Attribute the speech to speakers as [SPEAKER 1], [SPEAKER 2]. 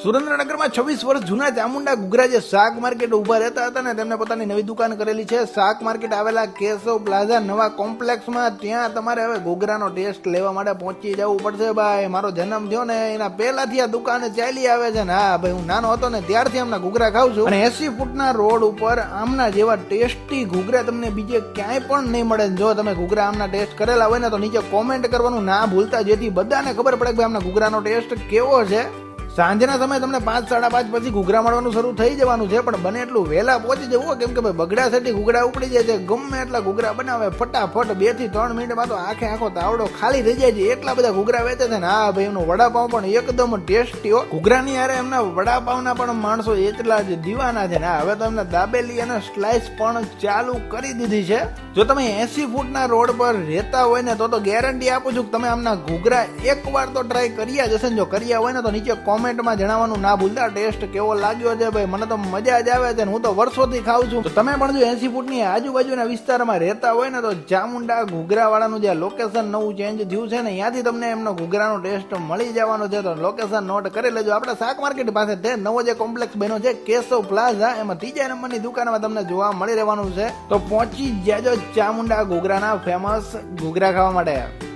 [SPEAKER 1] સુરેન્દ્રનગરમાં 26 વર્ષ જૂના ચામુંડા ઘૂઘરા જે શાક માર્કેટ ઉભા રહેતા હતા ને તેમને પોતાની નવી દુકાન કરેલી છે. શાક માર્કેટ આવેલા કેશવ પ્લાઝા નવા કોમ્પ્લેક્સમાં. ત્યાં તમારે હવે ઘૂઘરાનો ટેસ્ટ લેવા માટે પહોંચી જવું પડશે ભાઈ. મારો જન્મ થયો ને એના પહેલાથી આ દુકાન ચાલી આવે છે ને. હા ભાઈ, હું નાનો હતો ને ત્યારથી આમના ઘૂઘરા ખાઉં છું અને 80 ફૂટના રોડ ઉપર આમના જેવા ટેસ્ટી ઘૂઘરા તમને બીજે ક્યાંય પણ નહીં મળે. જો તમે ઘૂઘરા આમના ટેસ્ટ કરેલા હોય ને તો નીચે કોમેન્ટ કરવાનું ના ભૂલતા, જેથી બધાને ખબર પડે કે ભાઈ આમના ઘૂઘરાનો ટેસ્ટ કેવો છે. સાંજના સમયે તમને 5, 5:30 પછી ઘૂઘરા મળવાનું શરૂ થઈ જવાનું છે, પણ બને એટલું વહેલા પહોંચી જવું, કેમ કે ભાઈ બગડા સેટી ઘૂઘરા ઉપડી જાય છે. ગમે એટલા ઘૂઘરા બનાવે ફટાફટ 2 થી 3 મિનિટમાં તો આખો તાવડો ખાલી થઈ જાય છે. એટલા બધા ઘૂઘરા વેચે છે ને. હા ભાઈ, એનું વડાપાવ પણ એકદમ ટેસ્ટી હો. ઘૂઘરાની યારે એમના વડાપાવના પણ માણસો એટલા જ દીવાના છે ને. હવે તો એમને દાબેલી અને સ્લાઇસ પણ ચાલુ કરી દીધી છે. જો તમે 80 ફૂટના રોડ પર રહેતા હોય ને તો ગેરંટી આપું છું કે તમે આમના ઘૂઘરા એકવાર તો ટ્રાય કર્યા જ હશે ને. જો કર્યા હોય ને તો નીચે કોમેન્ટમાં જણાવવાનું ના ભૂલતા ટેસ્ટ કેવો લાગ્યો છે. ભાઈ મને તો મજા જ આવે છે, હું તો વર્ષોથી ખાઉં છું. તો તમે પણ જો 80 ફૂટની આજુબાજુના વિસ્તારમાં રહેતા હોય ને તો ચામુંડા ઘૂઘરા વાળાનું જે લોકેશન નવું ચેન્જ થયું છે ને, ત્યાંથી તમને એમનો ઘૂઘરાનો ટેસ્ટ મળી જવાનો છે. તો લોકેશન નોટ કરી લેજો. આપણે શાક માર્કેટ પાસે તે નવો જે કોમ્પ્લેક્સ બન્યો છે કેશવ પ્લાઝા, એમાં 3જા નંબરની દુકાનમાં તમને જોવા મળી રહેવાનું છે. તો પહોંચી જાજો ચામુંડા ઘૂઘરાના ફેમસ ઘૂઘરા ખાવા માટે.